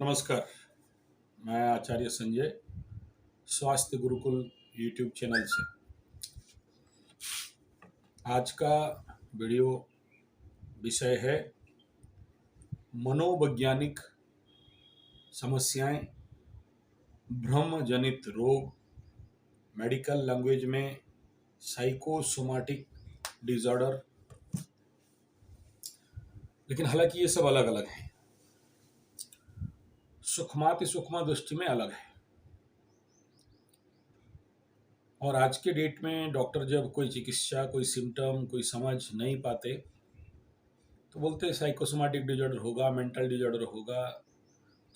नमस्कार। मैं आचार्य संजय स्वास्थ्य गुरुकुल यूट्यूब चैनल से आज का वीडियो विषय है मनोवैज्ञानिक समस्याएं, भ्रम जनित रोग, मेडिकल लैंग्वेज में साइकोसोमाटिक डिसऑर्डर। लेकिन हालांकि ये सब अलग अलग हैं, सूक्ष्माति सूक्ष्म दृष्टि में अलग है। और आज के डेट में डॉक्टर जब कोई चिकित्सा, कोई सिम्टम, कोई समझ नहीं पाते तो बोलते हैं साइकोसोमाटिक डिसऑर्डर होगा, मेंटल डिसऑर्डर होगा,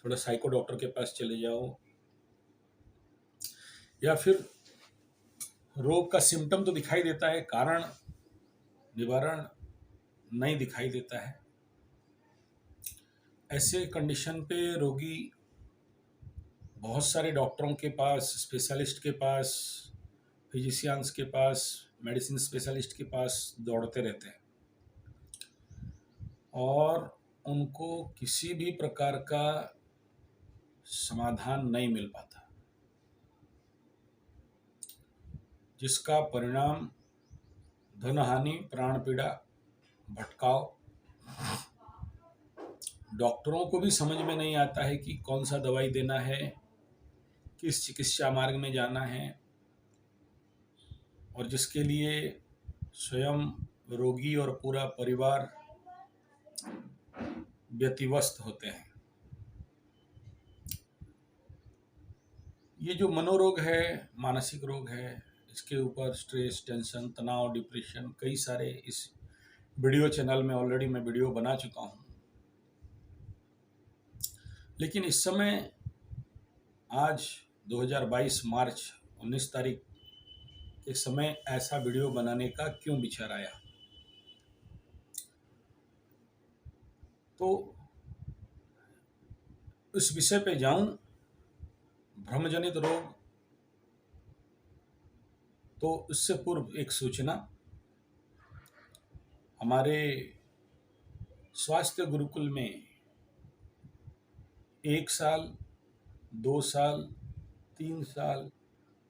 थोड़ा साइको डॉक्टर के पास चले जाओ। या फिर रोग का सिम्टम तो दिखाई देता है, कारण निवारण नहीं दिखाई देता है। ऐसे कंडीशन पे रोगी बहुत सारे डॉक्टरों के पास, स्पेशलिस्ट के पास, फिजिशियंस के पास, मेडिसिन स्पेशलिस्ट के पास दौड़ते रहते हैं और उनको किसी भी प्रकार का समाधान नहीं मिल पाता, जिसका परिणाम धन हानि, प्राण पीड़ा, भटकाव। डॉक्टरों को भी समझ में नहीं आता है कि कौन सा दवाई देना है, किस चिकित्सा मार्ग में जाना है, और जिसके लिए स्वयं रोगी और पूरा परिवार व्यतिव्यस्त होते हैं। ये जो मनोरोग है, मानसिक रोग है, इसके ऊपर स्ट्रेस, टेंशन, तनाव, डिप्रेशन, कई सारे इस वीडियो चैनल में ऑलरेडी मैं वीडियो बना चुका हूँ। लेकिन इस समय आज 2022 मार्च 19 तारीख के समय ऐसा वीडियो बनाने का क्यों विचार आया, तो इस विषय पे जाऊं। भ्रमजनित रोग, तो इससे पूर्व एक सूचना। हमारे स्वास्थ्य गुरुकुल में 1 साल, 2 साल, 3 साल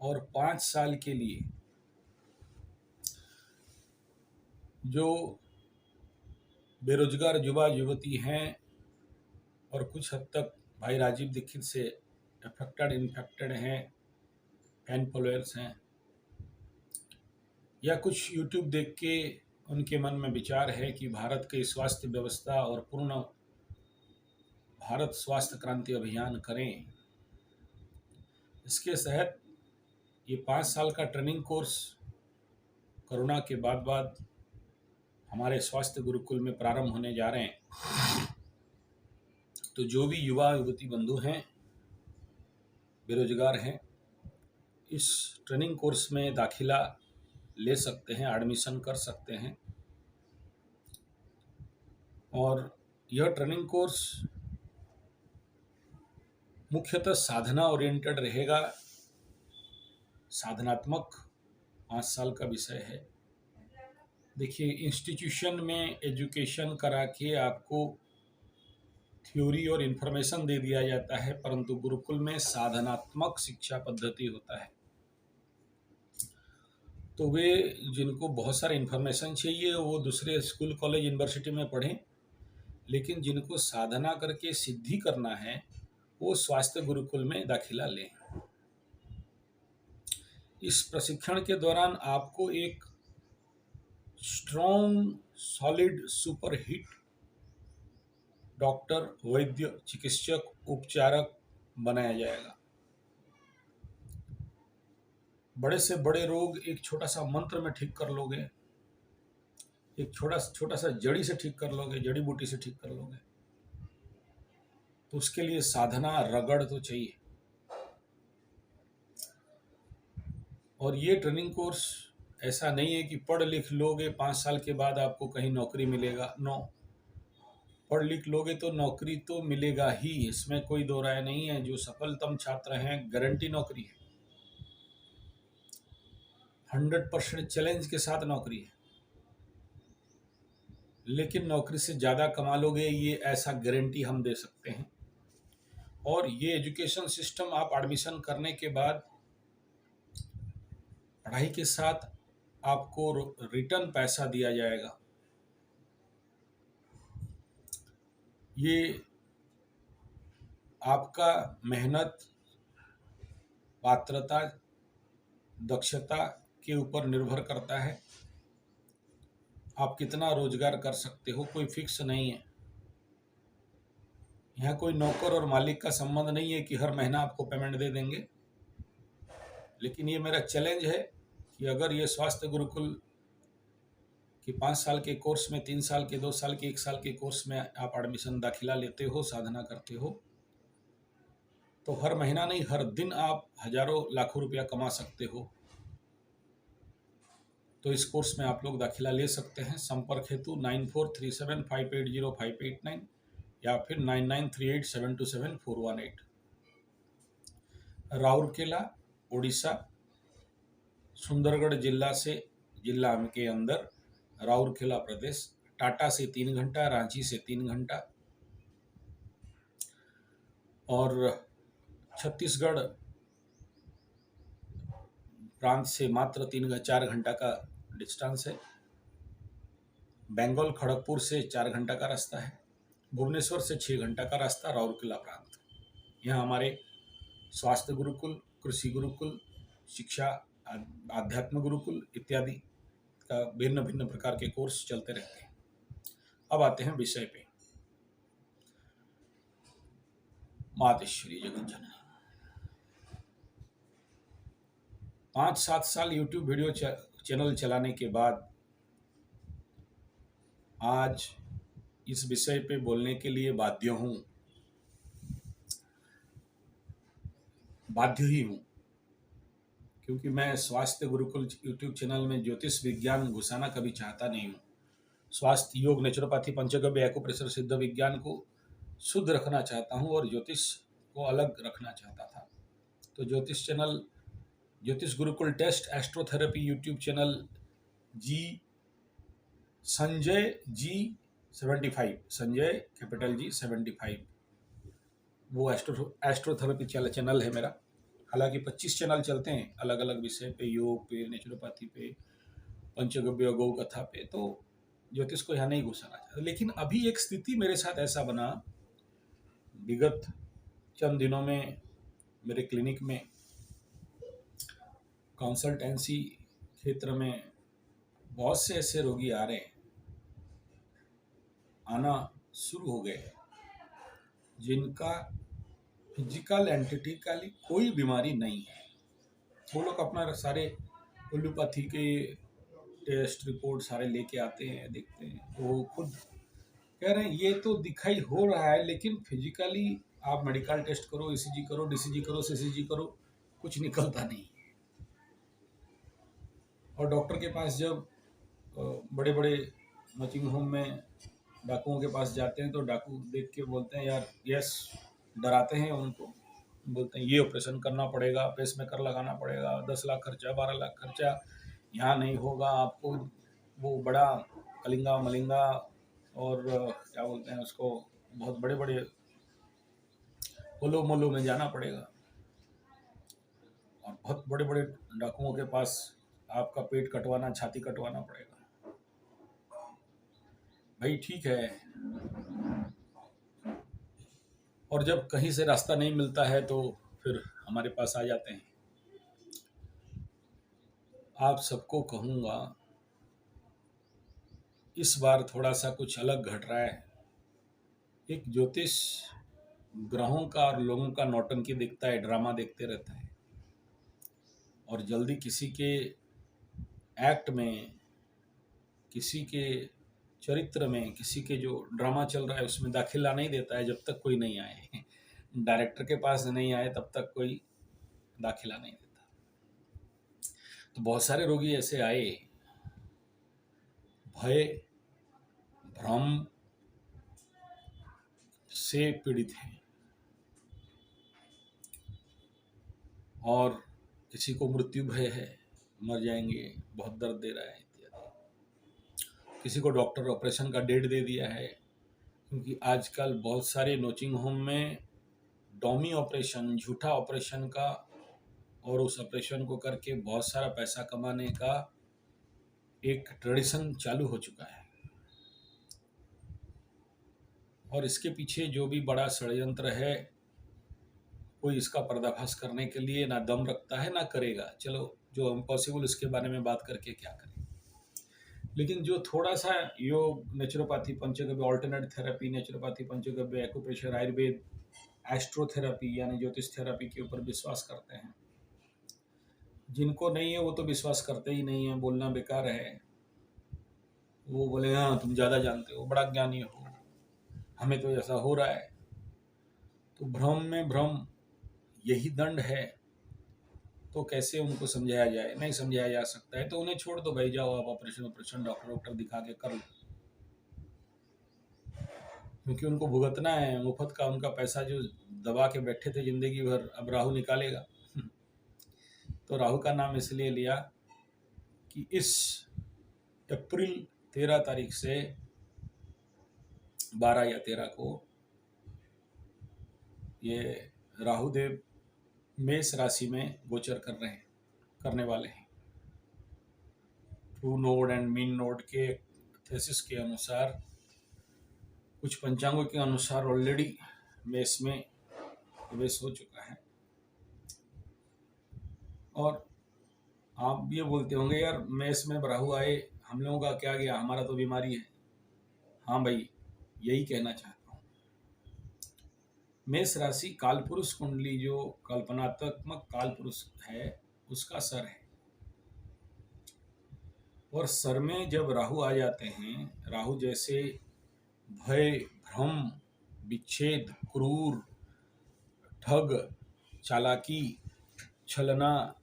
और 5 साल के लिए जो बेरोजगार युवा युवती हैं और कुछ हद तक भाई राजीव दीक्षित से इन्फेक्टेड हैं, फैन फॉलोअर्स हैं, या कुछ यूट्यूब देख के उनके मन में विचार है कि भारत की स्वास्थ्य व्यवस्था और पूर्ण भारत स्वास्थ्य क्रांति अभियान करें। इसके तहत ये 5 साल का ट्रेनिंग कोर्स कोरोना के बाद हमारे स्वास्थ्य गुरुकुल में प्रारंभ होने जा रहे हैं। तो जो भी युवा युवती बंधु हैं, बेरोजगार हैं, इस ट्रेनिंग कोर्स में दाखिला ले सकते हैं, एडमिशन कर सकते हैं। और यह ट्रेनिंग कोर्स मुख्यतः साधना ओरिएंटेड रहेगा, साधनात्मक 5 साल का विषय है। देखिए, इंस्टीट्यूशन में एजुकेशन करा के आपको थ्योरी और इन्फॉर्मेशन दे दिया जाता है, परंतु गुरुकुल में साधनात्मक शिक्षा पद्धति होता है। तो वे जिनको बहुत सारे इन्फॉर्मेशन चाहिए वो दूसरे स्कूल, कॉलेज, यूनिवर्सिटी में पढ़ें, लेकिन जिनको साधना करके सिद्धि करना है वो स्वास्थ्य गुरुकुल में दाखिला लें। इस प्रशिक्षण के दौरान आपको एक strong, solid, super hit doctor, वैद्य, चिकित्सक, उपचारक बनाया जाएगा। बड़े से बड़े रोग एक छोटा सा मंत्र में ठीक कर लोगे, एक छोटा सा जड़ी से ठीक कर लोगे, जड़ी बूटी से ठीक कर लोगे। तो उसके लिए साधना, रगड़ तो चाहिए। और ये ट्रेनिंग कोर्स ऐसा नहीं है कि पढ़ लिख लोगे 5 साल के बाद आपको कहीं नौकरी मिलेगा। नो, पढ़ लिख लोगे तो नौकरी तो मिलेगा ही, इसमें कोई दो राय नहीं है। जो सफलतम छात्र हैं, गारंटी नौकरी है, 100% चैलेंज के साथ नौकरी है। लेकिन नौकरी से ज़्यादा कमा लोगे, ये ऐसा गारंटी हम दे सकते हैं। और ये एजुकेशन सिस्टम आप एडमिशन करने के बाद पढ़ाई के साथ आपको रिटर्न पैसा दिया जाएगा। ये आपका मेहनत, पात्रता, दक्षता के ऊपर निर्भर करता है। आप कितना रोजगार कर सकते हो कोई फिक्स नहीं है। यहाँ कोई नौकर और मालिक का संबंध नहीं है कि हर महीना आपको पेमेंट दे देंगे। लेकिन ये मेरा चैलेंज है कि अगर ये स्वास्थ्य गुरुकुल कि 5 साल के कोर्स में, 3 साल के, 2 साल के, 1 साल के कोर्स में आप एडमिशन दाखिला लेते हो, साधना करते हो, तो हर महीना नहीं, हर दिन आप हजारों लाखों रुपया कमा सकते हो। तो इस कोर्स में आप लोग दाखिला ले सकते हैं। संपर्क हेतु 9437580589 या फिर 9938727418। राउरकेला, उड़ीसा, सुंदरगढ़ जिला के अंदर राउरकेला प्रदेश। टाटा से 3 घंटा, रांची से 3 घंटा और छत्तीसगढ़ प्रांत से मात्र 4 घंटा का डिस्टेंस है। बंगाल खड़गपुर से 4 घंटा का रास्ता है। भुवनेश्वर से 6 घंटा का रास्ता, राउरकेला प्रांत। यहाँ हमारे स्वास्थ्य गुरुकुल, कृषि गुरुकुल, शिक्षा आध्यात्म गुरुकुल इत्यादि का भिन्न भिन्न प्रकार के कोर्स चलते रहते हैं। अब आते हैं विषय पे। मातेश्वरी जगत जननी 5-7 साल यूट्यूब वीडियो चैनल चलाने के बाद आज इस विषय पे बोलने के लिए बाध्य ही हूँ, क्योंकि मैं स्वास्थ्य गुरुकुल यूट्यूब चैनल में ज्योतिष विज्ञान घुसाना कभी चाहता नहीं हूँ। स्वास्थ्य, योग, नेचुरोपैथी, पंचगव्य, एक्यूप्रेशर, सिद्ध विज्ञान को शुद्ध रखना चाहता हूँ और ज्योतिष को अलग रखना चाहता था। तो Jyotish Gurukul test astrotherapy YouTube channel Sanjay ji 75 वो एस्ट्रोथेरेपी चैनल है मेरा। हालांकि 25 चैनल चलते हैं अलग अलग विषय पे, योग पे, नेचुरोपैथी पे, पंचगव्य, गौ कथा पे। तो ज्योतिष को यहाँ नहीं घुसाना चाहता। लेकिन अभी एक स्थिति मेरे साथ ऐसा बना, विगत चंद दिनों में मेरे क्लिनिक में कंसल्टेंसी क्षेत्र में बहुत से ऐसे रोगी आना शुरू हो गए जिनका फिजिकल एंटिटिकली कोई बीमारी नहीं है। वो लोग अपना सारे एलोपैथी के टेस्ट रिपोर्ट सारे लेके आते हैं, देखते हैं, तो वो खुद कह रहे हैं ये तो दिखाई हो रहा है, लेकिन फिजिकली आप मेडिकल टेस्ट करो, ईसीजी करो, डीसीजी करो, सीसीजी करो, कुछ निकलता नहीं। और डॉक्टर के पास जब बड़े बड़े नर्सिंग होम में डाकुओं के पास जाते हैं तो डाकू देख के बोलते हैं यार, यस, डराते हैं उनको, बोलते हैं ये ऑपरेशन करना पड़ेगा, पेसमेकर लगाना पड़ेगा, 10 लाख खर्चा, 12 लाख खर्चा, यहाँ नहीं होगा, आपको वो बड़ा कलिंगा मलिंगा और क्या बोलते हैं उसको, बहुत बड़े बड़े होलो मोलो में जाना पड़ेगा। और बहुत बड़े बड़े डाकुओं के पास आपका पेट कटवाना, छाती कटवाना पड़ेगा। भाई ठीक है, और जब कहीं से रास्ता नहीं मिलता है तो फिर हमारे पास आ जाते हैं। आप सबको कहूँगा, इस बार थोड़ा सा कुछ अलग घट रहा है। एक ज्योतिष ग्रहों का और लोगों का नौटंकी देखता है, ड्रामा देखते रहता है, और जल्दी किसी के एक्ट में, किसी के चरित्र में, किसी के जो ड्रामा चल रहा है उसमें दाखिला नहीं देता है जब तक कोई नहीं आए। डायरेक्टर के पास नहीं आए तब तक कोई दाखिला नहीं देता। तो बहुत सारे रोगी ऐसे आए, भय भ्रम से पीड़ित हैं, और किसी को मृत्यु भय है, मर जाएंगे, बहुत दर्द दे रहा है इत्यादि। किसी को डॉक्टर ऑपरेशन का डेट दे दिया है, क्योंकि आजकल बहुत सारे नर्सिंग होम में डॉमी ऑपरेशन, झूठा ऑपरेशन का, और उस ऑपरेशन को करके बहुत सारा पैसा कमाने का एक ट्रेडिशन चालू हो चुका है। और इसके पीछे जो भी बड़ा षड्यंत्र है, कोई इसका पर्दाफाश करने के लिए ना दम रखता है ना करेगा। चलो, जो इम्पॉसिबल उसके बारे में बात करके क्या करें। लेकिन जो थोड़ा सा योग, नेचुरोपैथी, पंचगव्य, ऑल्टरनेट थेरेपी, नेचुरोपैथी, पंचगव्य, एक्यूप्रेशर, आयुर्वेद, एस्ट्रोथेरेपी यानी ज्योतिष थेरेपी के ऊपर विश्वास करते हैं, जिनको नहीं है वो तो विश्वास करते ही नहीं है, बोलना बेकार है। वो बोले हाँ तुम ज़्यादा जानते हो, बड़ा ज्ञानी हो, हमें तो ऐसा हो रहा है। तो भ्रम में भ्रम यही दंड है। तो कैसे उनको समझाया जाए? नहीं समझाया जा सकता है तो उन्हें छोड़ दो भाई, जाओ आप ऑपरेशन डॉक्टर दिखा के कर लो, क्योंकि उनको भुगतना है मुफ्त का। उनका पैसा जो दबा के बैठे थे जिंदगी भर, अब राहु निकालेगा। तो राहु का नाम इसलिए लिया कि इस अप्रैल 13 तारीख से 12 या 13 को ये राहु देव मेष राशि में गोचर करने वाले हैं। True node and mean node के थेसिस के अनुसार, कुछ पंचांगों के अनुसार ऑलरेडी मेष में प्रवेश हो चुका है। और आप ये बोलते होंगे यार मेष में राहु आए, हम लोगों का क्या गया, हमारा तो बीमारी है। हाँ भाई, यही कहना चाहता हूँ। मेष राशि कालपुरुष कुंडली, जो कल्पनात्मक कालपुरुष है, उसका सर है। और सर में जब राहु आ जाते हैं, राहु जैसे भय, भ्रम, विच्छेद, क्रूर, ठग, चालाकी, छलना,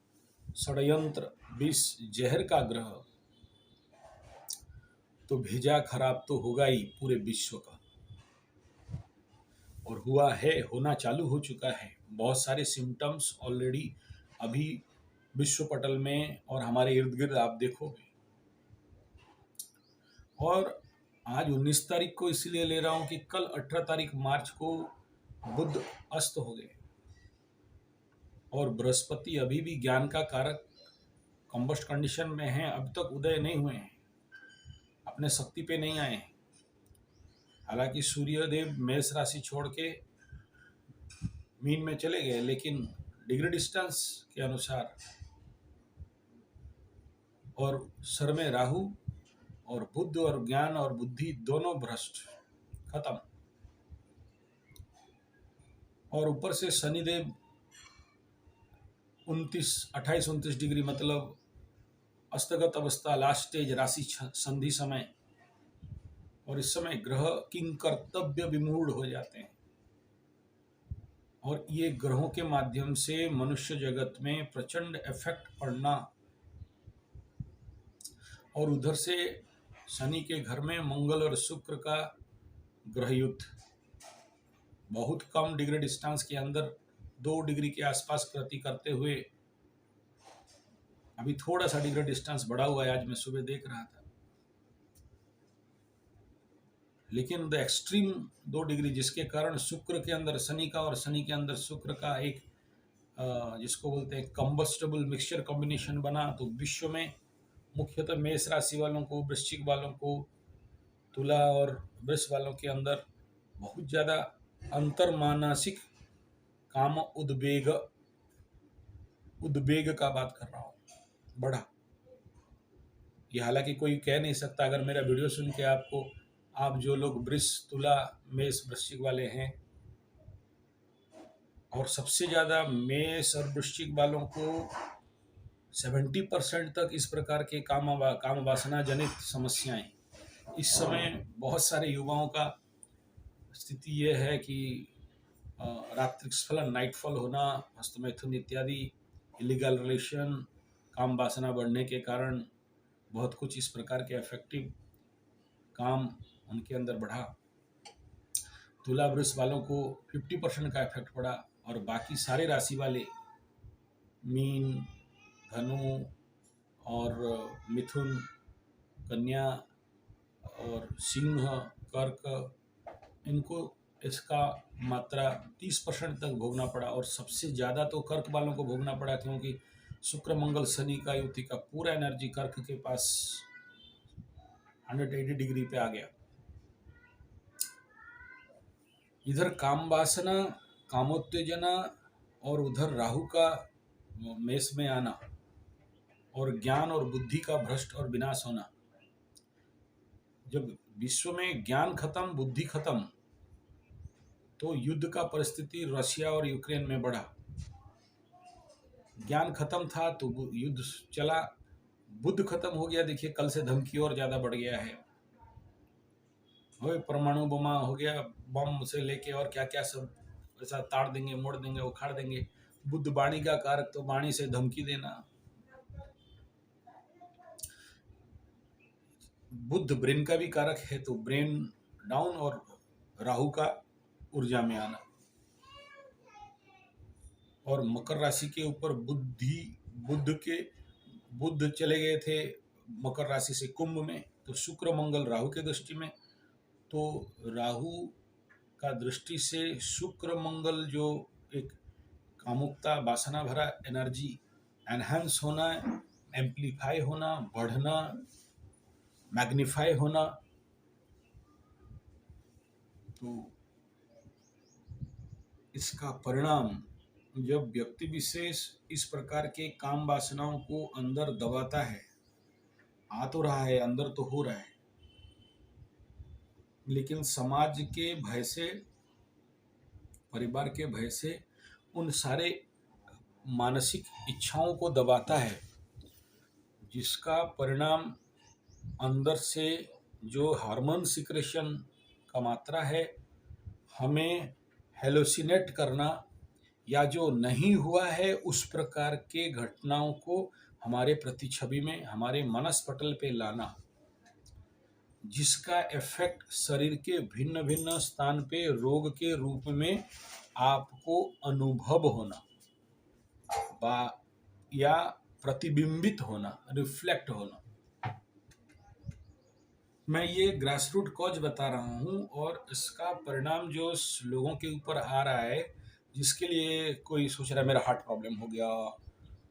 षड्यंत्र, विष, जहर का ग्रह, तो भेजा खराब तो होगा ही पूरे विश्व का। और हुआ है, होना चालू हो चुका है। बहुत सारे सिम्टम्स ऑलरेडी अभी विश्व पटल में और हमारे इर्द गिर्द आप देखोगे। और आज 19 तारीख को इसलिए ले रहा हूं कि कल 18 तारीख मार्च को बुध अस्त हो गए, और बृहस्पति अभी भी ज्ञान का कारक कंबस्ट कंडीशन में है, अब तक उदय नहीं हुए हैं, अपने शक्ति पे नहीं आए हैं। हालांकि सूर्यदेव मेष राशि छोड़ के मीन में चले गए, लेकिन डिग्री डिस्टेंस के अनुसार, और सर में राहु और बुध और ज्ञान और बुद्धि दोनों भ्रष्ट, खत्म। और ऊपर से शनिदेव 28-29 डिग्री, मतलब अस्तगत अवस्था, लास्ट स्टेज, राशि संधि समय। और इस समय ग्रह किंग कर्तव्य विमूढ़ हो जाते हैं, और ये ग्रहों के माध्यम से मनुष्य जगत में प्रचंड इफेक्ट पड़ना। और उधर से शनि के घर में मंगल और शुक्र का ग्रह युद्ध, बहुत कम डिग्री डिस्टेंस के अंदर 2 डिग्री के आसपास प्रति करते हुए, अभी थोड़ा सा डिग्री डिस्टेंस बढ़ा हुआ है, आज मैं सुबह देख रहा था। लेकिन द एक्सट्रीम 2 डिग्री, जिसके कारण शुक्र के अंदर शनि का और शनि के अंदर शुक्र का एक जिसको बोलते हैं कंबस्टेबल मिक्सचर कॉम्बिनेशन बना। तो विश्व में मुख्यतः मेष राशि वालों को, वृश्चिक वालों को, तुला और वृष वालों के अंदर बहुत ज़्यादा अंतर्मानसिक काम उद्वेग का बात कर रहा हूँ, बढ़ा। ये हालांकि कोई कह नहीं सकता, अगर मेरा वीडियो सुन के आप जो लोग वृष, तुला, मेष, वृश्चिक वाले हैं, और सबसे ज़्यादा मेष और वृश्चिक वालों को 70% तक इस प्रकार के काम वासना जनित समस्याएं, इस समय बहुत सारे युवाओं का स्थिति ये है कि रात्रि स्खलन, नाइटफॉल होना, हस्तमैथुन इत्यादि, इलीगल रिलेशन, काम वासना बढ़ने के कारण बहुत कुछ इस प्रकार के अफेक्टिव काम उनके अंदर बढ़ा। तुला वृष वालों को 50% का इफेक्ट पड़ा, और बाकी सारे राशि वाले, मीन, धनु और मिथुन, कन्या और सिंह, कर्क, इनको इसका मात्रा 30% तक भोगना पड़ा, और सबसे ज़्यादा तो कर्क वालों को भोगना पड़ा, क्योंकि शुक्र मंगल शनि का युति का पूरा एनर्जी कर्क के पास 180 डिग्री पे आ गया। इधर काम वासना, कामोत्तेजना, और उधर राहु का मेष में आना, और ज्ञान और बुद्धि का भ्रष्ट और विनाश होना। जब विश्व में ज्ञान खत्म, बुद्धि खत्म, तो युद्ध का परिस्थिति रशिया और यूक्रेन में बढ़ा। ज्ञान खत्म था तो युद्ध चला, बुद्ध खत्म हो गया, देखिए कल से धमकी और ज्यादा बढ़ गया है। परमाणु बम हो गया, बम से लेके और क्या क्या सब ऐसा ताड़ देंगे, मोड़ देंगे, उखाड़ देंगे। बुद्ध वाणी का कारक, तो वाणी से धमकी देना। बुद्ध ब्रेन का भी कारक है, तो ब्रेन डाउन, और राहु का ऊर्जा में आना। और मकर राशि के ऊपर बुद्ध चले गए थे मकर राशि से कुंभ में, तो शुक्र मंगल राहु के दृष्टि में, तो राहु का दृष्टि से शुक्र मंगल जो एक कामुकता, वासना भरा एनर्जी एनहांस होना, एम्प्लीफाई होना, बढ़ना, मैग्नीफाई होना, तो इसका परिणाम जब व्यक्ति विशेष इस प्रकार के काम वासनाओं को अंदर दबाता है, आ तो रहा है, अंदर तो हो रहा है, लेकिन समाज के भय से, परिवार के भय से उन सारे मानसिक इच्छाओं को दबाता है, जिसका परिणाम अंदर से जो हार्मोन सिक्रेशन का मात्रा है, हमें हेलोसिनेट करना, या जो नहीं हुआ है उस प्रकार के घटनाओं को हमारे प्रतिछवि में, हमारे मनस पटल पे लाना, जिसका इफेक्ट शरीर के भिन्न भिन्न स्थान पे रोग के रूप में आपको अनुभव होना या प्रतिबिंबित होना, रिफ्लेक्ट होना। मैं ये ग्रास रूट कॉज बता रहा हूँ, और इसका परिणाम जो लोगों के ऊपर आ रहा है, जिसके लिए कोई सोच रहा है मेरा हार्ट प्रॉब्लम हो गया,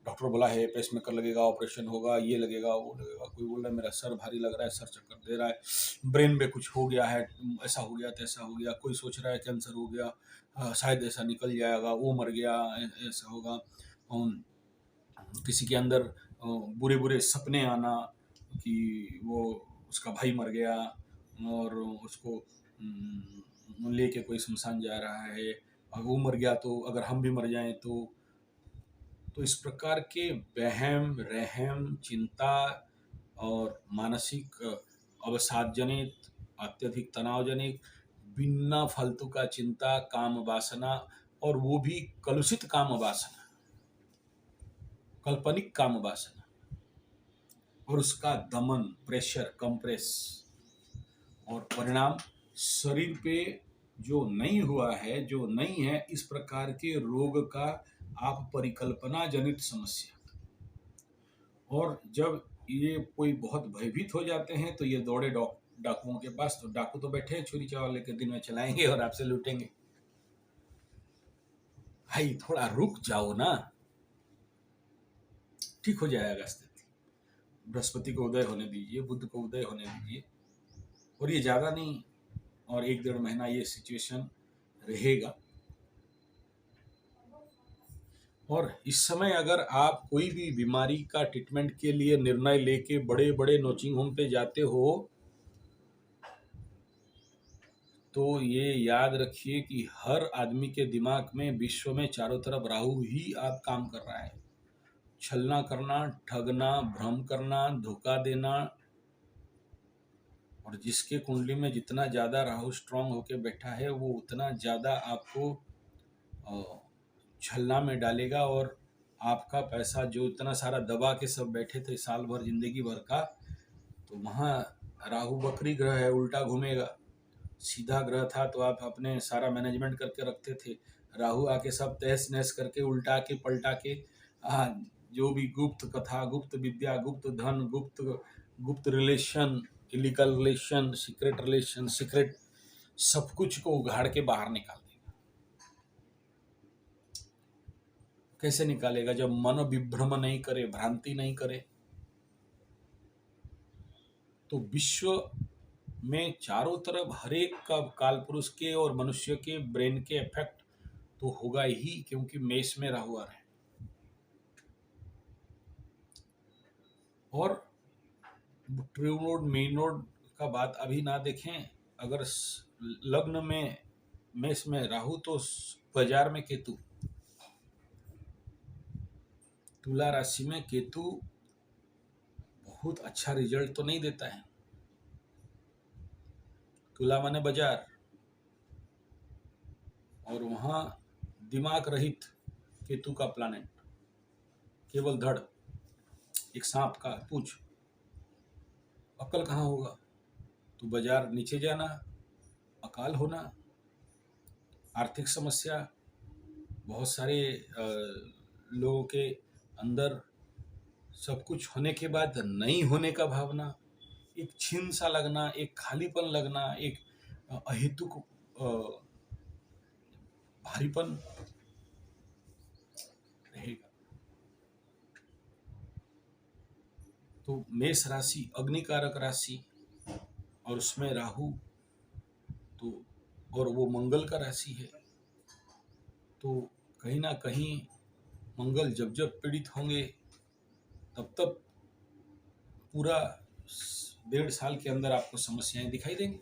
डॉक्टर बोला है पेसमेकर लगेगा, ऑपरेशन होगा, ये लगेगा, वो लगेगा। कोई बोल रहा है मेरा सर भारी लग रहा है, सर चक्कर दे रहा है, ब्रेन में कुछ हो गया है, ऐसा हो गया, तैसा हो गया। कोई सोच रहा है कैंसर हो गया, शायद ऐसा निकल जाएगा, वो मर गया, ऐसा होगा। किसी के अंदर बुरे बुरे सपने आना कि वो उसका भाई मर गया और उसको लेके कोई शमशान जा रहा है, और वो मर गया तो अगर हम भी मर जाएं तो इस प्रकार के वहम, रहम, चिंता और मानसिक अवसाद जनित, अत्यधिक तनाव जनित, बिना फालतू का चिंता, काम वासना, और वो भी कलुषित काम वासना, काल्पनिक काम वासना, और उसका दमन, प्रेशर, कंप्रेस, और परिणाम शरीर पे जो नहीं हुआ है, जो नहीं है, इस प्रकार के रोग का आप परिकल्पना जनित समस्या। और जब ये कोई बहुत भयभीत हो जाते हैं तो ये दौड़े डाकुओं के पास, तो डाकू तो बैठे हैं छुरी चावल लेके, दिन में चलाएंगे और आपसे लूटेंगे। भाई थोड़ा रुक जाओ ना, ठीक हो जाएगा स्थिति। बृहस्पति को उदय होने दीजिए, बुध को उदय होने दीजिए, और ये ज़्यादा नहीं, और 1-1.5 महीना ये सिचुएशन रहेगा। और इस समय अगर आप कोई भी बीमारी का ट्रीटमेंट के लिए निर्णय लेके बड़े बड़े नर्सिंग होम पे जाते हो, तो ये याद रखिए कि हर आदमी के दिमाग में विश्व में चारों तरफ राहु ही आप काम कर रहा है। छलना करना, ठगना, भ्रम करना, धोखा देना, और जिसके कुंडली में जितना ज़्यादा राहु स्ट्रांग होके बैठा है, वो उतना ज़्यादा आपको छलना में डालेगा, और आपका पैसा जो इतना सारा दबा के सब बैठे थे साल भर, जिंदगी भर का, तो वहाँ राहु बकरी ग्रह है, उल्टा घूमेगा। सीधा ग्रह था तो आप अपने सारा मैनेजमेंट करके रखते थे, राहु आके सब तहस नहस करके, उल्टा के पलटा के, जो भी गुप्त कथा, गुप्त विद्या, गुप्त धन, गुप्त रिलेशन, इलीगल रिलेशन, सीक्रेट सब कुछ को उघाड़ के बाहर निकाल देगा। कैसे निकालेगा? जब मन विभ्रम नहीं करे, भ्रांति नहीं करे। तो विश्व में चारों तरफ हर एक का काल पुरुष के और मनुष्य के ब्रेन के इफेक्ट तो होगा ही, क्योंकि मेष में राहु आ रहे हैं। और ट्रू नोड मेन नोड का बात अभी ना देखें। अगर लग्न में मेष में राहु तो बाजार में केतु, तुला राशि में केतु बहुत अच्छा रिजल्ट तो नहीं देता है। तुला माने बाजार, और वहां दिमाग रहित केतु का प्लानेट, केवल धड़, एक सांप का पूंछ, अक्ल कहाँ होगा? तो बाजार नीचे जाना, अकाल होना, आर्थिक समस्या, बहुत सारे लोगों के अंदर सब कुछ होने के बाद नहीं होने का भावना, एक छीन सा लगना, एक खालीपन लगना, एक अहेतुक भारीपन रहेगा। तो मेष राशि अग्निकारक राशि, और उसमें राहु, तो और वो मंगल का राशि है। तो कहीं ना कहीं मंगल जब जब पीड़ित होंगे तब तब पूरा 1.5 साल के अंदर आपको समस्याएं दिखाई देंगी।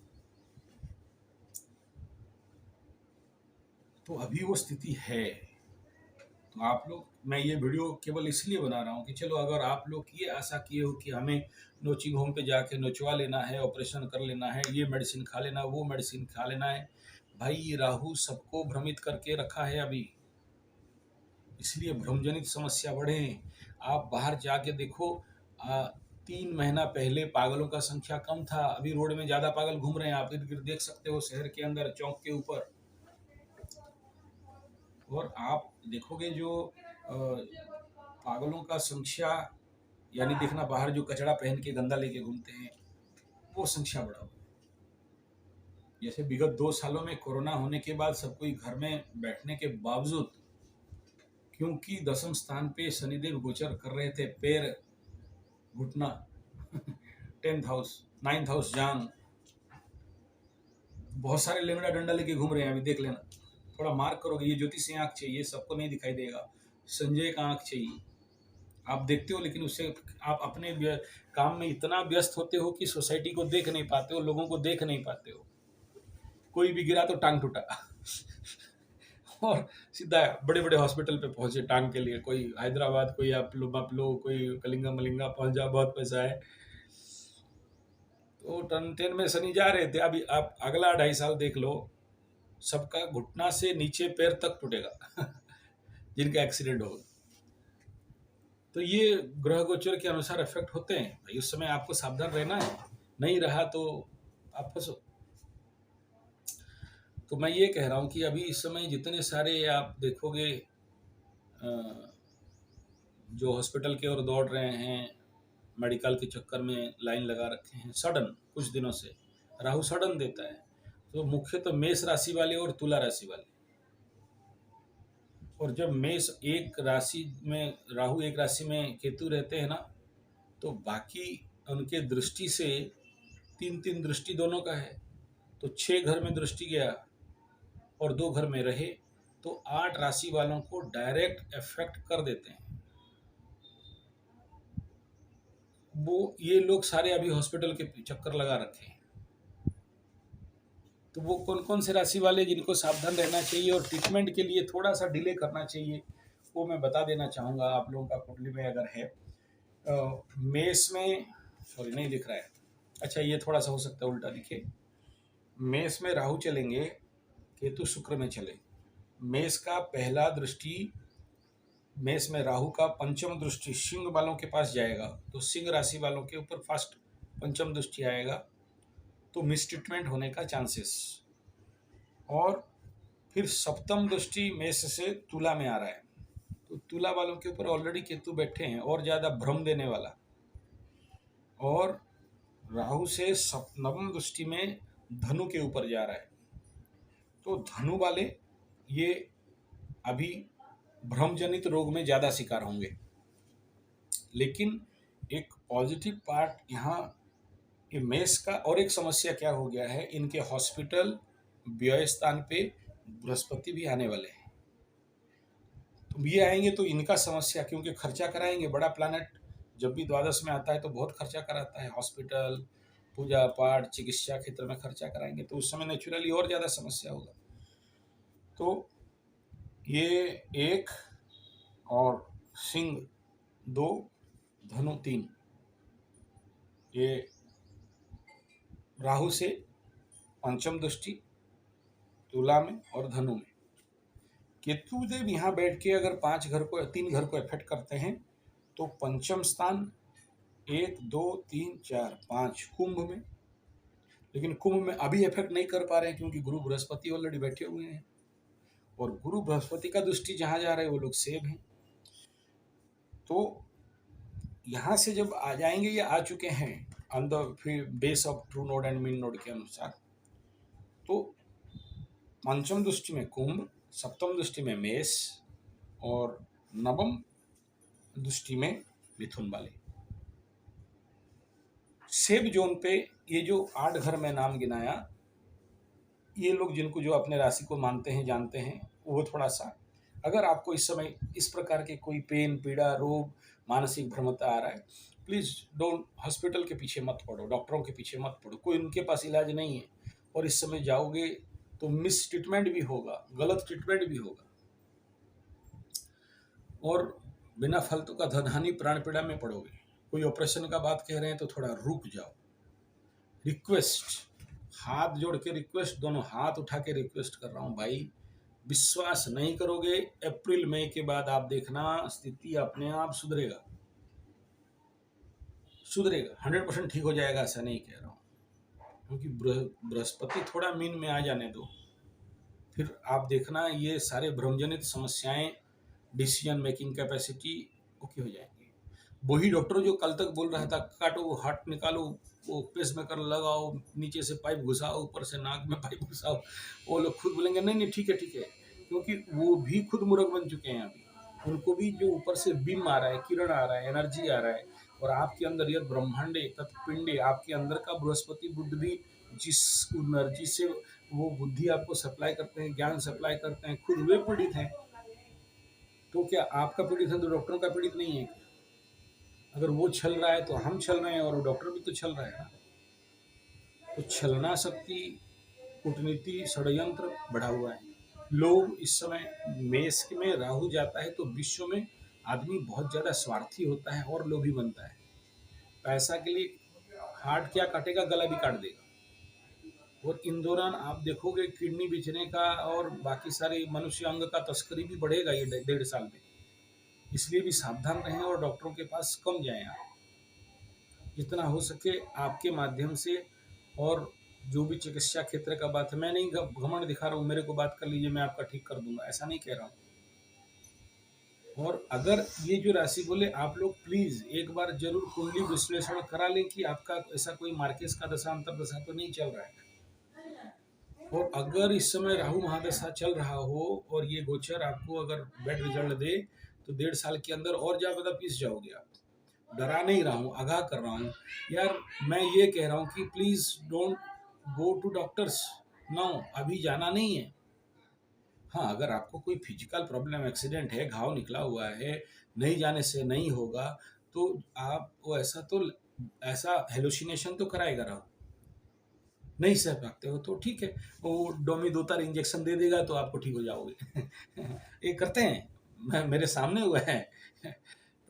तो अभी वो स्थिति है। तो आप लोग, मैं ये वीडियो केवल इसलिए बना रहा हूँ कि चलो, अगर आप लोग ये आशा किए हो कि हमें नोचिंग होम पे जाके नोचवा लेना है, ऑपरेशन कर लेना है, ये मेडिसिन खा लेना, वो मेडिसिन खा लेना है, भाई ये राहु सबको भ्रमित करके रखा है अभी, इसलिए भ्रमजनित समस्या बढ़े। आप बाहर जाके देखो, 3 महीना पहले पागलों का संख्या कम था, अभी रोड में ज्यादा पागल घूम रहे हैं। आप इर्द गिर्द देख सकते हो, शहर के अंदर, चौक के ऊपर। और आप देखोगे जो पागलों का संख्या, यानी देखना बाहर जो कचड़ा पहन के गंदा लेके घूमते हैं, वो संख्या बढ़ा हुआ। जैसे विगत 2 सालों में कोरोना होने के बाद सब कोई घर में बैठने के बावजूद, क्योंकि 10वें स्थान पे शनिदेव गोचर कर रहे थे, पैर, घुटना 10th हाउस, 9th हाउस जान, बहुत सारे लेंगड़ा डंडा लेके घूम रहे हैं। अभी देख लेना, थोड़ा मार्क करोगे। ये ज्योतिषी आंख चाहिए, सबको नहीं दिखाई देगा। संजय का आंख चाहिए, आप देखते हो, लेकिन उससे आप अपने काम में इतना व्यस्त होते हो कि सोसाइटी को देख नहीं पाते हो, लोगों को देख नहीं पाते हो। कोई भी गिरा तो टांग टूटा और सीधा बड़े बड़े हॉस्पिटल पे पहुंचे टांग के लिए, कोई हैदराबाद, कोई आप लोग कोई कलिंगा मलिंगा पहुंच जा, बहुत पैसा है। तो टन 10 में शनि जा रहे थे। अभी आप अगला 2.5 साल देख लो, सबका घुटना से नीचे पैर तक टूटेगा जिनका एक्सीडेंट होगा। तो ये ग्रह गोचर के अनुसार इफेक्ट होते हैं भाई। उस समय आपको सावधान रहना है, नहीं रहा तो आप फंसो। तो मैं ये कह रहा हूँ कि अभी इस समय जितने सारे आप देखोगे जो हॉस्पिटल की ओर दौड़ रहे हैं, मेडिकल के चक्कर में लाइन लगा रखे हैं, सडन कुछ दिनों से राहु सडन देता है। तो मुख्य तो मेष राशि वाले और तुला राशि वाले। और जब मेष एक राशि में राहु, एक राशि में केतु रहते हैं ना, तो बाकी उनके दृष्टि से 3 दृष्टि दोनों का है, तो 6 घर में दृष्टि गया और 2 घर में रहे, तो 8 राशि वालों को डायरेक्ट इफेक्ट कर देते हैं। वो ये लोग सारे अभी हॉस्पिटल के चक्कर लगा रखे हैं। तो वो कौन कौन से राशि वाले जिनको सावधान रहना चाहिए और ट्रीटमेंट के लिए थोड़ा सा डिले करना चाहिए, वो मैं बता देना चाहूँगा आप लोगों का कुंडली में अगर है। मेष में, सॉरी नहीं दिख रहा है, अच्छा ये थोड़ा सा हो सकता है उल्टा दिखे। मेष में राहु चलेंगे, केतु शुक्र में चले। मेष का पहला दृष्टि, मेष में राहु का पंचम दृष्टि सिंह वालों के पास जाएगा, तो सिंह राशि वालों के ऊपर फर्स्ट पंचम दृष्टि आएगा, तो मिसट्रीटमेंट होने का चांसेस। और फिर सप्तम दृष्टि मेष से तुला में आ रहा है, तो तुला वालों के ऊपर ऑलरेडी केतु बैठे हैं, और ज़्यादा भ्रम देने वाला। और राहु से नवम दृष्टि में धनु के ऊपर जा रहा है, तो धनु वाले ये अभी भ्रमजनित रोग में ज़्यादा शिकार होंगे। लेकिन एक पॉजिटिव पार्ट यहाँ ये मेष का और एक समस्या क्या हो गया है, इनके हॉस्पिटल व्यय स्थान पे बृहस्पति भी आने वाले हैं। तो ये आएंगे तो इनका समस्या, क्योंकि खर्चा कराएंगे, बड़ा प्लानट जब भी द्वादश में आता है तो बहुत खर्चा कराता है, हॉस्पिटल, पूजा पाठ, चिकित्सा क्षेत्र में खर्चा कराएंगे, तो उस समय नेचुरली और ज़्यादा समस्या होगा। तो ये 1 और सिंह 2, धनु 3, ये राहु से पंचम दृष्टि तुला में और धनु में। केतुदेव यहाँ बैठ के अगर 3 घर को इफेक्ट करते हैं तो पंचम स्थान 1 2 3 4 5 कुंभ में, लेकिन कुंभ में अभी इफेक्ट नहीं कर पा रहे हैं क्योंकि गुरु बृहस्पति ऑलरेडी बैठे हुए हैं, और गुरु बृहस्पति का दृष्टि जहाँ जा रहे हैं वो लोग सेब हैं। तो यहाँ से जब आ जाएंगे, ये आ चुके हैं on the base of true node and mean node के अनुसार, तो पंचम दृष्टि में कुंभ, सप्तम दृष्टि में मेष और नवम दृष्टि में मिथुन वाले। सेब जोन पे ये जो 8 घर में नाम गिनाया, ये लोग जिनको जो अपने राशि को मानते हैं, जानते हैं, वो थोड़ा सा, अगर आपको इस समय इस प्रकार के कोई पेन, पीड़ा, रोग, मानसिक भ्रमता आ रहा है, प्लीज़ डोंट, हॉस्पिटल के पीछे मत पड़ो, डॉक्टरों के पीछे मत पड़ो, कोई उनके पास इलाज नहीं है, और इस समय जाओगे तो मिस ट्रीटमेंट भी होगा, गलत ट्रीटमेंट भी होगा, और बिना फालतू का धन हानि, प्राण पीड़ा में पड़ोगे। कोई ऑपरेशन का बात कह रहे हैं तो थोड़ा रुक जाओ। रिक्वेस्ट, हाथ जोड़ के रिक्वेस्ट, दोनों हाथ उठा के रिक्वेस्ट कर रहा हूँ भाई, विश्वास नहीं करोगे, अप्रैल मई के बाद आप देखना स्थिति अपने आप सुधरेगा, 100% ठीक हो जाएगा, ऐसा नहीं कह रहा हूँ, क्योंकि बृहस्पति थोड़ा मीन में आ जाने दो, फिर आप देखना ये सारे भ्रमजनित समस्याएं, डिसीजन मेकिंग कैपेसिटी ओके हो जाएंगी। वही डॉक्टर जो कल तक बोल रहा था काटो, हार्ट निकालो, वो पेस मेकर लगाओ, नीचे से पाइप घुसाओ, ऊपर से नाक में पाइप घुसाओ, वो लोग खुद बोलेंगे नहीं नहीं ठीक है, क्योंकि वो भी खुद मूर्ख बन चुके हैं अभी, उनको भी जो ऊपर से बीम आ रहा है, किरण आ रहा है, एनर्जी आ रहा है, और आपके अंदर यह ब्रह्मांडे तत्पिंडे, आपके अंदर का बृहस्पति बुद्ध भी जिस एनर्जी से वो बुद्धि आपको सप्लाई करते हैं, ज्ञान सप्लाई करते हैं, खुद वे पीड़ित हैं, तो क्या आपका पीड़ित है तो डॉक्टरों का पीड़ित नहीं है? अगर वो छल रहा है तो हम छल रहे हैं, और डॉक्टर भी तो छल रहा है ना। तो छलना शक्ति, कूटनीति, षड्यंत्र बढ़ा हुआ है। लोग इस समय, मेष में राहु जाता है तो विश्व में आदमी बहुत ज़्यादा स्वार्थी होता है और लोभी बनता है, पैसा के लिए हार्ट क्या काटेगा, गला भी काट देगा, और इन दौरान आप देखोगे किडनी बेचने का और बाकी सारे मनुष्य अंग का तस्करी भी बढ़ेगा ये 1.5 साल में, इसलिए भी सावधान रहें और डॉक्टरों के पास कम जाएं आप, जितना हो सके आपके माध्यम से। और जो भी चिकित्सा क्षेत्र का बात है, मैं नहीं घमंड दिखा रहा हूँ, मेरे को बात कर लीजिए, मैं आपका ठीक कर दूंगा, ऐसा नहीं कह रहा हूँ। और अगर ये जो राशि बोले, आप लोग प्लीज़ एक बार जरूर कुंडली विश्लेषण करा लें कि आपका ऐसा कोई मार्केस का दशा अंतर दशा तो नहीं चल रहा है, और अगर इस समय राहु महादशा चल रहा हो और ये गोचर आपको अगर बेड रिजल्ट दे तो 1.5 साल के अंदर और ज़्यादा पीस जाओगे आप। डरा नहीं रहा हूँ, आगाह कर रहा हूँ यार, मैं ये कह रहा हूँ कि please don't go to doctors now, अभी जाना नहीं है। हाँ, अगर आपको कोई फिजिकल प्रॉब्लम, एक्सीडेंट है, घाव निकला हुआ है, नहीं जाने से नहीं होगा, तो आप ऐसा हेलुसिनेशन तो कराएगा राहु, नहीं सह पाते हो तो ठीक है, वो डोमी 2 तार इंजेक्शन दे देगा तो आपको ठीक हो जाओगे। ये करते हैं, मेरे सामने हुआ है।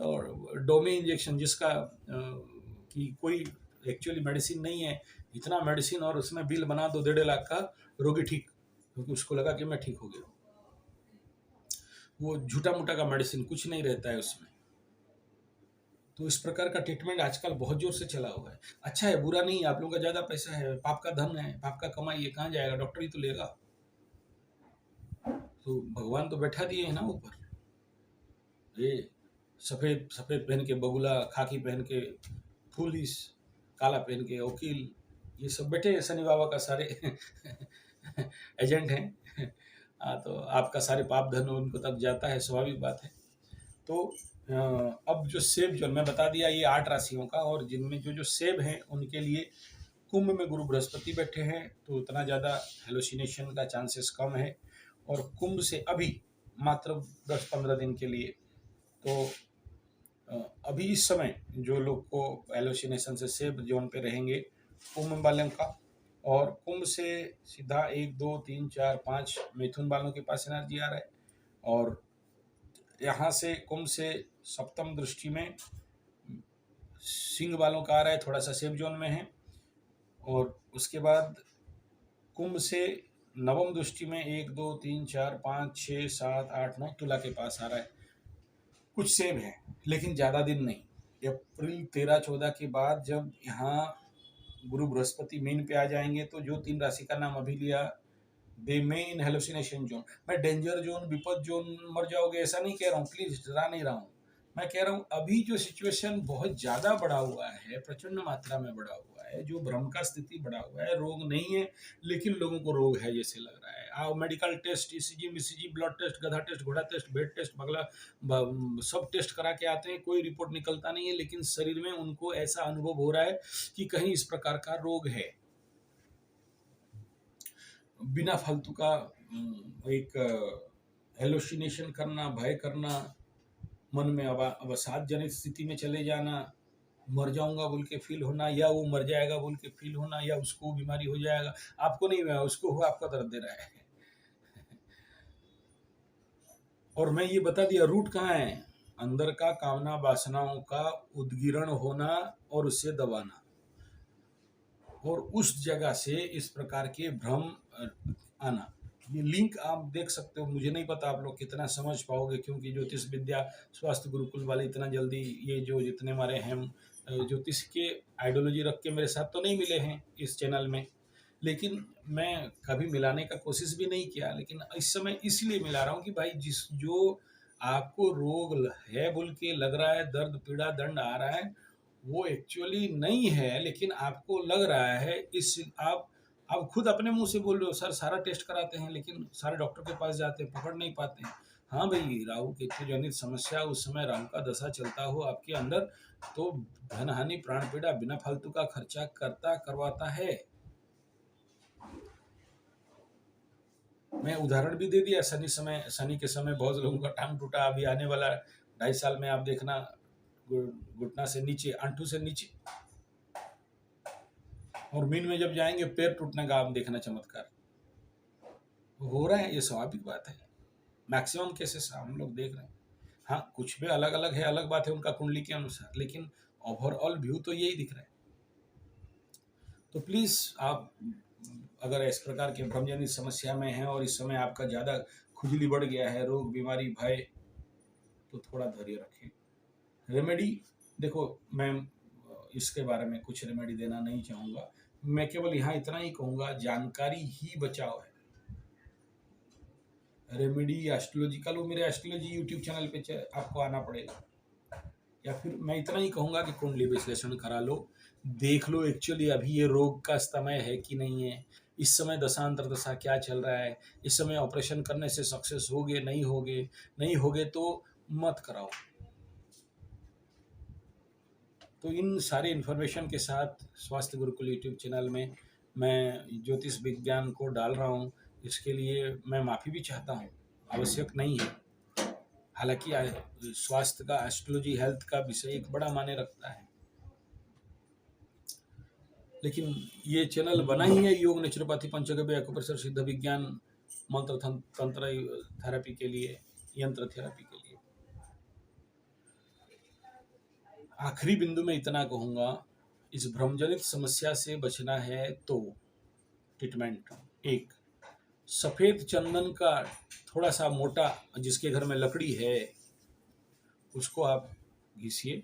और डोमी इंजेक्शन जिसका कि कोई एक्चुअली मेडिसिन नहीं है, इतना मेडिसिन और उसमें बिल बना दो 1.5 लाख का, रोगी ठीक, क्योंकि उसको लगा कि मैं ठीक हो गया। वो झूठा मूठा का मेडिसिन, कुछ नहीं रहता है उसमें। तो इस प्रकार का ट्रीटमेंट आजकल बहुत जोर से चला हुआ है। अच्छा है, बुरा नहीं, आप लोगों का ज़्यादा पैसा है, पाप का धन है, पाप का कमाई है, कहाँ जाएगा, डॉक्टर ही तो लेगा। तो भगवान तो बैठा दिए है ना ऊपर, ये सफ़ेद सफ़ेद पहन के बगुला, खाकी पहन के पुलिस, काला पहन के वकील, ये सब बैठे शनि बाबा का सारे एजेंट हैं। तो आपका सारे पाप धन उनको तक जाता है, स्वाभाविक बात है। तो अब जो सेब जो मैं बता दिया ये 8 राशियों का, और जिनमें जो सेब हैं उनके लिए कुंभ में गुरु बृहस्पति बैठे हैं, तो उतना ज़्यादा हेलोसिनेशन का चांसेस कम है। और कुंभ से अभी मात्र 10-15 दिन के लिए, तो अभी इस समय जो लोग को हेलोसिनेशन से सेफ जोन पे रहेंगे कुंभ वालों का। और कुंभ से सीधा 1 2 3 4 5 मिथुन वालों के पास एनर्जी आ रहा है, और यहाँ से कुंभ से सप्तम दृष्टि में सिंह वालों का आ रहा है, थोड़ा सा सेफ जोन में है। और उसके बाद कुंभ से नवम दृष्टि में 1 2 3 4 5 6 7 8 9 तुला के पास आ रहा है। कुछ सेब है लेकिन ज़्यादा दिन नहीं। अप्रैल 13-14 के बाद जब यहाँ गुरु बृहस्पति मीन पे आ जाएंगे, तो जो 3 राशि का नाम अभी लिया, दे में इन हेलोसिनेशन जोन। मैं डेंजर जोन, विपद जोन, मर जाओगे ऐसा नहीं कह रहा हूँ, प्लीज डरा नहीं रहा हूँ। मैं कह रहा हूँ अभी जो सिचुएशन बहुत ज़्यादा बढ़ा हुआ है, प्रचंड मात्रा में बढ़ा हुआ है, जो भ्रम का स्थिति बढ़ा हुआ है, रोग नहीं है लेकिन लोगों को रोग है जैसे लग रहा है। आओ मेडिकल टेस्ट, ईसीजी मिसीजी, ब्लड टेस्ट, गधा टेस्ट, घोड़ा टेस्ट, भेड़ टेस्ट, बगला सब टेस्ट करा के आते हैं, कोई रिपोर्ट निकलता नहीं है, लेकिन शरीर में उनको ऐसा अनुभव हो रहा है कि कहीं इस प्रकार का रोग है। बिना फालतू का एक हेलोसिनेशन करना, भय करना, मन में अवसाद जनित स्थिति में चले जाना, मर जाऊंगा बोल के फील होना, या वो मर जाएगा बोल के फील होना, या उसको बीमारी हो जाएगा, आपको नहीं हुआ, उसको हुआ, आपका दर्द दे रहा है। और मैं ये बता दिया रूट कहाँ है, अंदर का कामना वासनाओं का उद्गीरण होना और उससे दबाना, और उस जगह से इस प्रकार के भ्रम आना। ये लिंक आप देख सकते हो, मुझे नहीं पता आप लोग कितना समझ पाओगे, क्योंकि ज्योतिष विद्या स्वास्थ्य गुरुकुल वाले इतना जल्दी, ये जो जितने हमारे हैं ज्योतिष के आइडियोलॉजी रख के मेरे साथ तो नहीं मिले हैं इस चैनल में, लेकिन मैं कभी मिलाने का कोशिश भी नहीं किया। लेकिन इस समय इसलिए मिला रहा हूँ कि भाई जिस जो आपको रोग है बोल के लग रहा है, दर्द पीड़ा दंड आ रहा है, वो एक्चुअली नहीं है, लेकिन आपको लग रहा है। इस आप खुद अपने मुंह से बोल रहे हो सर सारा टेस्ट कराते हैं लेकिन सारे डॉक्टर के पास जाते हैं, पकड़ नहीं पाते हैं। हाँ भाई, राहु केतु जनित समस्या, उस समय राहु का दशा चलता हो आपके अंदर, तो धन हानि, प्राण पीड़ा, बिना फालतू का खर्चा करवाता है। मैं उदाहरण भी दे दिया, शनि के समय बहुत लोगों का टांग टूटा, अभी आने वाला 2.5 साल में आप देखना घुटना से नीचे, अंटू से नीचे, और मीन में जब जाएंगे पैर टूटने का आप देखना चमत्कार हो रहा है। ये स्वाभाविक बात है, मैक्सिमम केसेस हम लोग देख रहे हैं। हाँ, कुछ भी अलग अलग है, अलग बात है उनका कुंडली के अनुसार, लेकिन ओवरऑल व्यू तो यही दिख रहा है। तो प्लीज़ आप अगर इस प्रकार के भ्रमजनित समस्या में हैं और इस समय आपका ज़्यादा खुजली बढ़ गया है, रोग बीमारी भय, तो थोड़ा धैर्य रखें। रेमेडी देखो, मैं इसके बारे में कुछ रेमेडी देना नहीं चाहूँगा, मैं केवल यहाँ इतना ही कहूँगा, जानकारी ही बचाव है। रेमेडी एस्ट्रोलॉजिकल, वो मेरे एस्ट्रोलॉजी यूट्यूब चैनल पे आपको आना पड़ेगा, या फिर मैं इतना ही कहूँगा कि कुंडली विश्लेषण करा लो, देख लो एक्चुअली अभी ये रोग का समय है कि नहीं है, इस समय दशांतर दशा क्या चल रहा है, इस समय ऑपरेशन करने से सक्सेस होगे नहीं होगे तो मत कराओ। तो इन सारे इन्फॉर्मेशन के साथ स्वास्थ्य गुरुकुल यूट्यूब चैनल में मैं ज्योतिष विज्ञान को डाल रहा हूँ, इसके लिए मैं माफ़ी भी चाहता हूँ, आवश्यक नहीं है। हालांकि स्वास्थ्य का, एस्ट्रोलॉजी, हेल्थ का विषय एक बड़ा मायने रखता है, लेकिन ये चैनल बना ही है योग, नेचुरोपैथी, पंचगव्य, एक्यूप्रेशर, सिद्ध विज्ञान, मंत्र तंत्र थेरेपी के लिए, यंत्र थेरेपी के लिए। आखिरी बिंदु में इतना कहूँगा, इस भ्रमजनित समस्या से बचना है तो ट्रीटमेंट, एक सफ़ेद चंदन का थोड़ा सा मोटा, जिसके घर में लकड़ी है उसको आप घिसिए,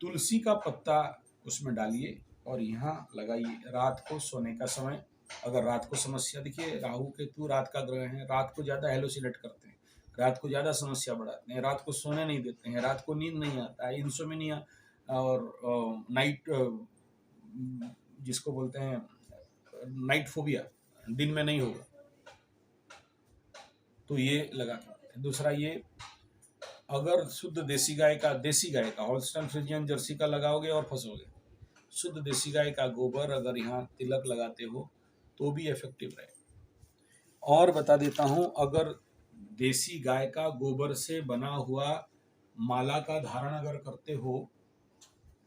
तुलसी का पत्ता उसमें डालिए और यहाँ लगाइए। रात को सोने का समय, अगर रात को समस्या, देखिए राहु केतु रात का ग्रह है, रात को ज़्यादा हेलोसिनेट करते हैं, रात को ज़्यादा समस्या बढ़ाते हैं, रात को सोने नहीं देते हैं, रात को नींद नहीं आता है, इंसोमिनिया और नाइट, जिसको बोलते हैं नाइट फोबिया, दिन में नहीं होगा। तो ये लगा के। दूसरा ये, अगर शुद्ध देसी गाय का हॉल्स्टाइन फ्रिजियन जर्सी का लगाओगे और फंसोगे। शुद्ध देसी गाय का गोबर अगर यहाँ तिलक लगाते हो तो भी इफेक्टिव रहे। और बता देता हूँ, अगर देसी गाय का गोबर से बना हुआ माला का धारण अगर करते हो,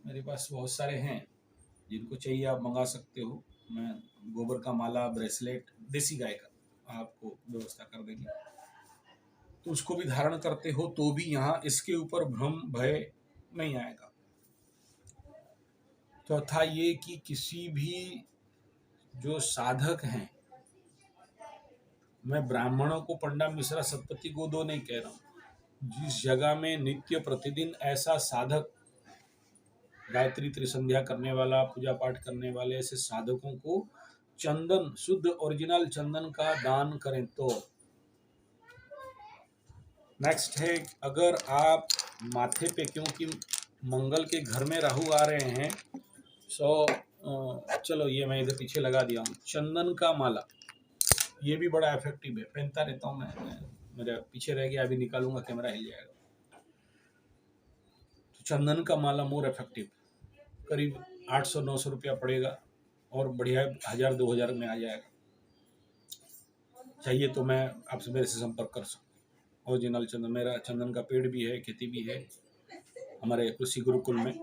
मेरे पास बहुत सारे हैं, जिनको चाहिए आप मंगा सकते हो। मैं गोबर का माला, ब्रेसलेट देसी गाय का आपको व्यवस्था कर देंगे, तो उसको भी धारण करते हो तो भी यहाँ इसके ऊपर भ्रम भय नहीं आएगा। चौथा ये कि किसी भी जो साधक हैं, मैं ब्राह्मणों को पंडा मिश्रा सतपति गोदो नहीं कह रहा हूँ, जिस जगह में नित्य प्रतिदिन ऐसा साधक, गायत्री त्रिसंध्या करने वाला, पूजा पाठ करने वाले ऐसे साधकों को चंदन, शुद्ध ओरिजिनल चंदन का दान करें तो। नेक्स्ट है, अगर आप माथे पे, क्योंकि मंगल के घर में राहु आ रहे हैं, चलो ये मैं इधर पीछे लगा दिया हूँ, चंदन का माला, ये भी बड़ा इफेक्टिव है। पहनता रहता हूँ मैं, मेरा पीछे रह गया, अभी निकालूंगा, कैमरा हिल जाएगा। तो चंदन का माला मोर इफेक्टिव, करीब 800-900 रुपया पड़ेगा और बढ़िया 1000-2000 में आ जाएगा। चाहिए तो मैं आपसे, मेरे से संपर्क कर सकता हूँ। ओरिजिनल चंदन, मेरा चंदन का पेड़ भी है, खेती भी है हमारे कृषि गुरुकुल में।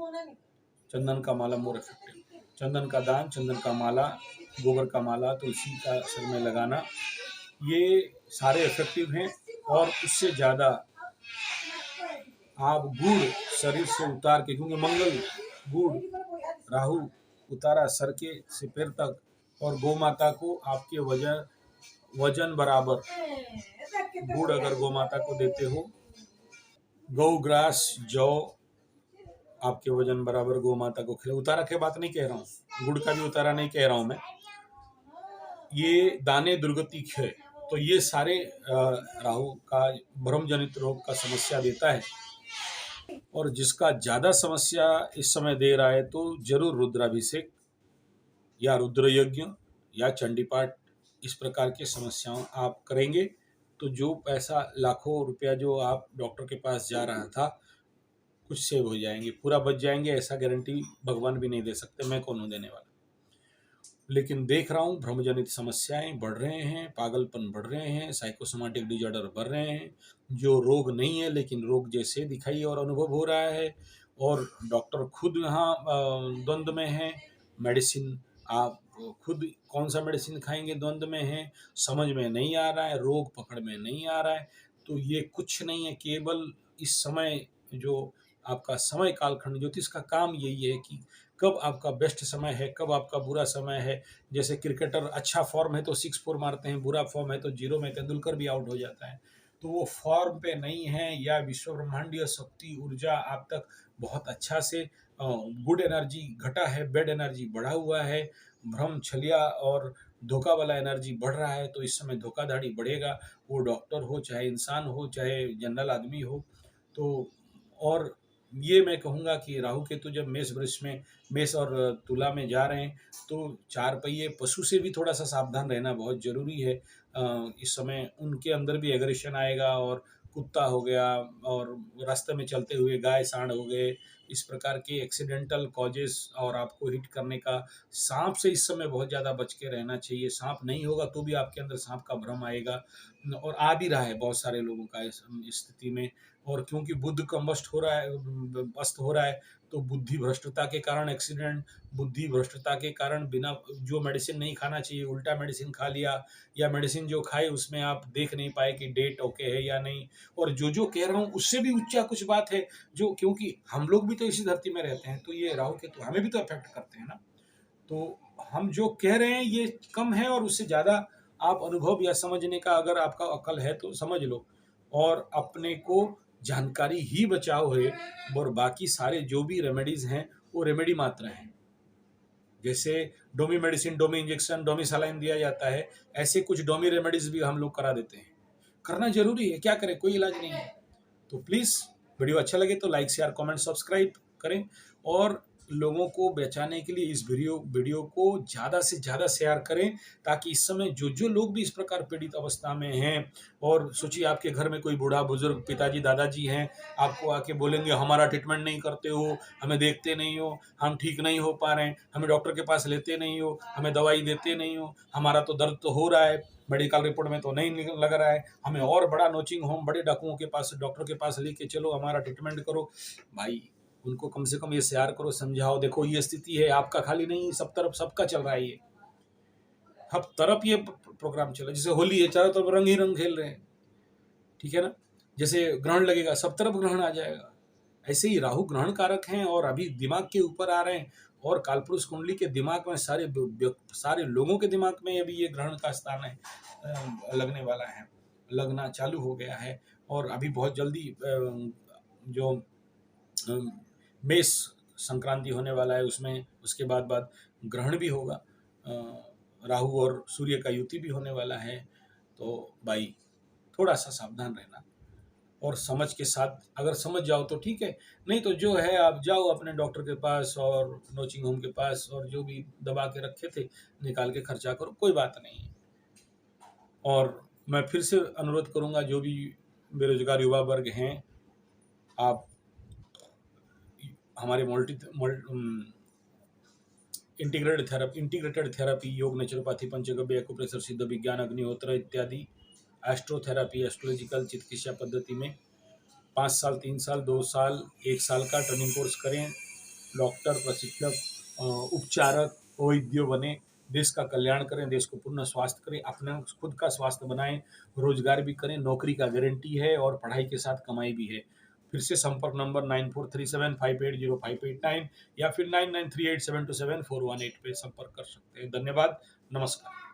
चंदन का माला मोर इफेक्टिव, चंदन का दान, चंदन का माला, गोबर का माला, तुलसी का सिर में लगाना, ये सारे इफेक्टिव हैं। और उससे ज़्यादा आप गुड़ शरीर से उतार के, क्योंकि मंगल गुड़, राहु उतारा सर के से पैर तक, और गौ माता को आपके वजन बराबर गुड़ अगर गौ माता को देते हो, गौ ग्रास, जौ आपके वजन बराबर गौ माता को खिला, उतारा के बात नहीं कह रहा हूँ, गुड़ का भी उतारा नहीं कह रहा हूँ मैं, ये दाने दुर्गति क्षय, तो ये सारे राहु का भ्रम जनित रोग का समस्या देता है। और जिसका ज़्यादा समस्या इस समय दे रहा है तो जरूर रुद्राभिषेक या रुद्र यज्ञ या चंडी पाठ, इस प्रकार की समस्याओं आप करेंगे तो जो पैसा, लाखों रुपया जो आप डॉक्टर के पास जा रहा था, कुछ सेव हो जाएंगे, पूरा बच जाएंगे, ऐसा गारंटी भगवान भी नहीं दे सकते, मैं कौन हूँ देने वाला। लेकिन देख रहा हूँ भ्रमजनित समस्याएं बढ़ रहे हैं, पागलपन बढ़ रहे हैं, साइकोसोमेटिक डिजॉर्डर बढ़ रहे हैं, जो रोग नहीं है लेकिन रोग जैसे दिखाई और अनुभव हो रहा है। और डॉक्टर खुद यहाँ द्वंद्व में है, मेडिसिन आप खुद कौन सा मेडिसिन खाएंगे द्वंद्व में है, समझ में नहीं आ रहा है, रोग पकड़ में नहीं आ रहा है। तो ये कुछ नहीं है, केवल इस समय जो आपका समय कालखंड, ज्योतिष का काम यही है कि कब आपका बेस्ट समय है, कब आपका बुरा समय है। जैसे क्रिकेटर अच्छा फॉर्म है तो 6 4 मारते हैं, बुरा फॉर्म है तो 0 में तेंदुलकर भी आउट हो जाता है। तो वो फॉर्म पे नहीं है, या विश्व ब्रह्मांडीय शक्ति ऊर्जा आप तक बहुत अच्छा से गुड एनर्जी घटा है, बैड एनर्जी बढ़ा हुआ है, भ्रम छलिया और धोखा वाला एनर्जी बढ़ रहा है, तो इस समय धोखाधड़ी बढ़ेगा, वो डॉक्टर हो, चाहे इंसान हो, चाहे जनरल आदमी हो। तो और ये मैं कहूँगा कि राहु केतु जब मेष वृष में, मेष और तुला में जा रहे हैं, तो 4 पहिए पशु से भी थोड़ा सा सावधान रहना बहुत जरूरी है। इस समय उनके अंदर भी एग्रेशन आएगा, और कुत्ता हो गया, और रास्ते में चलते हुए गाय सांड हो गए, इस प्रकार के एक्सीडेंटल कॉजेस और आपको हिट करने का। सांप से इस समय बहुत ज़्यादा बच के रहना चाहिए, सांप नहीं होगा तो भी आपके अंदर सांप का भ्रम आएगा, और आ भी रहा है बहुत सारे लोगों का इस स्थिति में। और क्योंकि बुध कंबस्ट हो रहा है, अस्त हो रहा है, तो बुद्धि भ्रष्टता के कारण एक्सीडेंट, बुद्धि भ्रष्टता के कारण बिना जो मेडिसिन नहीं खाना चाहिए उल्टा मेडिसिन खा लिया, या मेडिसिन जो खाए उसमें आप देख नहीं पाए कि डेट ओके है या नहीं। और जो कह रहा हूँ उससे भी ऊंचा कुछ बात है, जो क्योंकि हम लोग भी तो इसी धरती में रहते हैं, तो ये राहु केतु हमें भी तो अफेक्ट करते हैं ना। तो हम जो कह रहे हैं ये कम है, और उससे ज़्यादा आप अनुभव या समझने का अगर आपका अकल है तो समझ लो, और अपने को जानकारी ही बचाओ है। और बाकी सारे जो भी रेमेडीज हैं वो रेमेडी मात्र हैं। जैसे डोमी मेडिसिन, डोमी इंजेक्शन, डोमी सलाइन दिया जाता है, ऐसे कुछ डोमी रेमेडीज भी हम लोग करा देते हैं। करना जरूरी है, क्या करें, कोई इलाज नहीं है। तो प्लीज़ वीडियो अच्छा लगे तो लाइक शेयर कमेंट सब्सक्राइब करें, और लोगों को बचाने के लिए इस वीडियो को ज़्यादा से ज़्यादा शेयर करें, ताकि इस समय जो लोग भी इस प्रकार पीड़ित अवस्था में हैं, और सोचिए आपके घर में कोई बूढ़ा बुजुर्ग पिताजी दादाजी हैं, आपको आके बोलेंगे हमारा ट्रीटमेंट नहीं करते हो, हमें देखते नहीं हो, हम ठीक नहीं हो पा रहे हैं, हमें डॉक्टर के पास लेते नहीं हो, हमें दवाई देते नहीं हो, हमारा तो दर्द तो हो रहा है, मेडिकल रिपोर्ट में तो नहीं लग रहा है, हमें और बड़ा नर्सिंग होम बड़े डाकुओं के पास डॉक्टर के पास लेके चलो, हमारा ट्रीटमेंट करो। भाई उनको कम से कम ये शेयर करो, समझाओ, देखो ये स्थिति है, आपका खाली नहीं, सब तरफ सबका चल रहा है, ये हर तरफ ये प्रोग्राम चल रहा है। जैसे होली है, चारों तरफ रंग ही रंग खेल रहे हैं, ठीक है ना। जैसे ग्रहण लगेगा, सब तरफ ग्रहण आ जाएगा। ऐसे ही राहु ग्रहण कारक हैं और अभी दिमाग के ऊपर आ रहे हैं, और कालपुरुष कुंडली के दिमाग में सारे लोगों के दिमाग में अभी ये ग्रहण का स्थान है, लगने वाला है, लगना चालू हो गया है। और अभी बहुत जल्दी जो मेष संक्रांति होने वाला है, उसमें उसके बाद ग्रहण भी होगा, राहु और सूर्य का युति भी होने वाला है। तो भाई थोड़ा सा सावधान रहना, और समझ के साथ, अगर समझ जाओ तो ठीक है, नहीं तो जो है आप जाओ अपने डॉक्टर के पास और नर्सिंग होम के पास, और जो भी दबा के रखे थे निकाल के खर्चा करो, कोई बात नहीं है। और मैं फिर से अनुरोध करूंगा, जो भी बेरोजगार युवा वर्ग हैं, आप हमारे इंटीग्रेटेड थेरेपी, योग, नेचुरोपैथी, पंचगव्य, एक्यूप्रेशर, सिद्ध विज्ञान, अग्निहोत्र इत्यादि, एस्ट्रोथेरेपी, एस्ट्रोलॉजिकल चिकित्सा पद्धति में 5 साल, 3 साल, 2 साल, 1 साल का ट्रेनिंग कोर्स करें, डॉक्टर, प्रशिक्षक, उपचारक, वैद्य बने, देश का कल्याण करें, देश को पूर्ण स्वास्थ्य करें, अपना खुद का स्वास्थ्य बनाएं, रोजगार भी करें, नौकरी का गारंटी है, और पढ़ाई के साथ कमाई भी है। फिर से संपर्क नंबर 9437580589 या फिर 9938727418 पे संपर्क कर सकते हैं। धन्यवाद, नमस्कार।